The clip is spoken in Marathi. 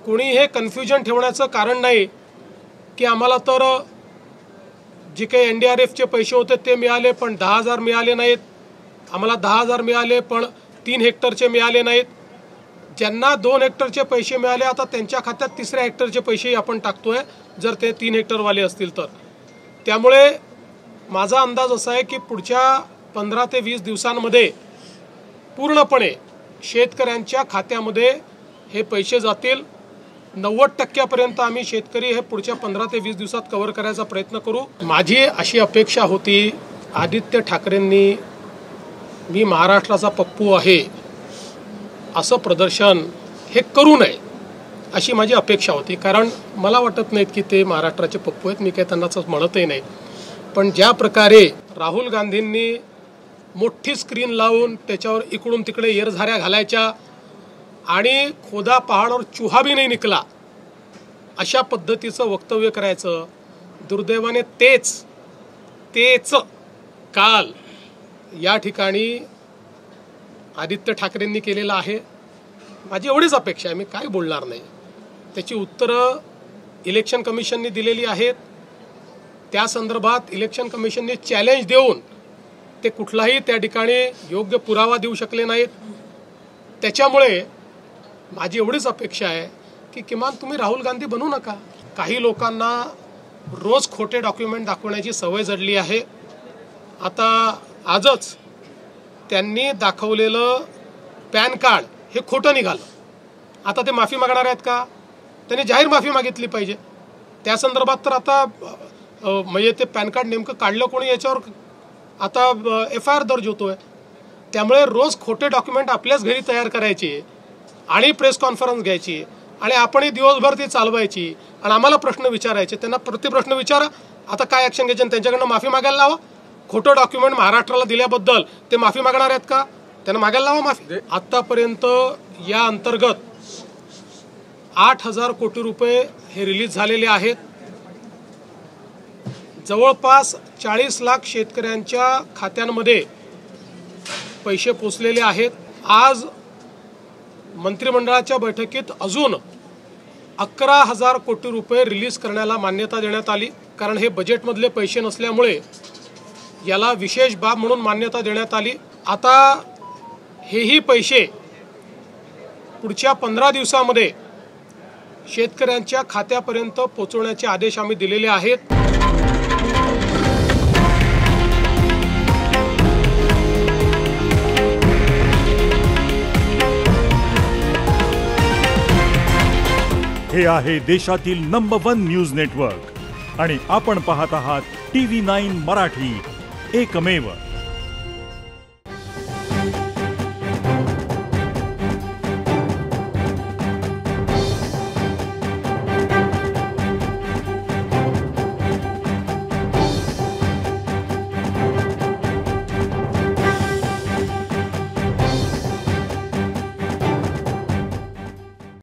कोणी हे कन्फ्युजन ठेवण्याचं कारण नाही की आम्हाला तर जे काही NDRFचे पैसे होते ते मिळाले पण 10,000 मिळाले नाहीत, आम्हाला 10,000 मिळाले पण 3 हेक्टरचे मिळाले नाहीत. ज्यांना 2 हेक्टरचे पैसे मिळाले आता त्यांच्या खात्यात 3ऱ्या हेक्टरचे पैसेही आपण टाकतोय जर ते 3 हेक्टरवाले असतील तर. त्यामुळे माझा अंदाज असा आहे की पुढच्या 15 ते 20 दिवसांमध्ये पूर्णपणे शेतकऱ्यांच्या खात्यामध्ये हे पैसे जातील. 90% आम्ही शेतकरी हे पुढच्या 15 ते 20 दिवसात कव्हर करायचा प्रयत्न करू. माझी अशी अपेक्षा होती आदित्य ठाकरेंनी मी महाराष्ट्राचा पप्पू आहे असं प्रदर्शन हे करू नये अशी माझी अपेक्षा होती. कारण मला वाटत नाहीत की ते महाराष्ट्राचे पप्पू आहेत, मी काही त्यांनाच म्हणतही नाही. पण ज्या प्रकारे राहुल गांधींनी मोठी स्क्रीन लावून त्याच्यावर इकडून तिकडे येरझाऱ्या घालायच्या आणि खोदा पहाडावर चुहा भी नाही निकला अशा पद्धतीचं वक्तव्य करायचं, दुर्दैवाने तेच काल या ठिकाणी आदित्य ठाकरेंनी केलेलं आहे. माझी एवढीच अपेक्षा आहे, मी काय बोलणार नाही. त्याची उत्तरं इलेक्शन कमिशनने दिलेली आहेत. त्या संदर्भात इलेक्शन कमिशनने चॅलेंज देऊन ते कुठलाही त्या ठिकाणी योग्य पुरावा देऊ शकले नाहीत. त्याच्यामुळे माझी एवढीच अपेक्षा आहे की किमान तुम्ही राहुल गांधी बनू नका. काही लोकांना रोज खोटे डॉक्युमेंट दाखवण्याची सवय जडली आहे. आता आजच त्यांनी दाखवलेलं पॅन कार्ड हे खोटं निघालं. आता ते माफी मागणार आहेत का? त्यांनी जाहीर माफी मागितली पाहिजे. त्या संदर्भात तर आता म्हणजे ते पॅन कार्ड नेमकं काढलं कोणी याच्यावर आता FIR दर्ज होतोय. त्यामुळे रोज खोटे डॉक्युमेंट आपल्याच घरी तयार करायचे आणि प्रेस कॉन्फरन्स घ्यायची आणि आपणही दिवसभर ती चालवायची आणि आम्हाला प्रश्न विचारायचे. त्यांना प्रतिप्रश्न विचारा, आता काय ॲक्शन घ्यायची, त्यांच्याकडनं माफी मागायला लावा. खोटं डॉक्युमेंट महाराष्ट्राला दिल्याबद्दल ते माफी मागणार आहेत का? त्यांना मागायला लावा माफी. आत्तापर्यंत या अंतर्गत 8,000 कोटी रुपये हे रिलीज झालेले आहेत. जवळपास 40 लाख शेतकऱ्यांच्या खात्यांमध्ये पैसे पोचलेले आहेत. आज मंत्रिमंडळाच्या बैठकीत अजून 11,000 कोटी रुपये रिलीज करण्याला मान्यता देण्यात आली. कारण हे बजेटमधले पैसे नसल्यामुळे याला विशेष बाब म्हणून मान्यता देण्यात आली. आता हेही पैसे पुढच्या 15 दिवसामध्ये शेतकऱ्यांच्या खात्यापर्यंत पोहोचवण्याचे आदेश आम्ही दिलेले आहेत. हे आहे देशातील नंबर 1 न्यूज नेटवर्क आणि आपण पाहत आहात TV9 मराठी, एकमेव.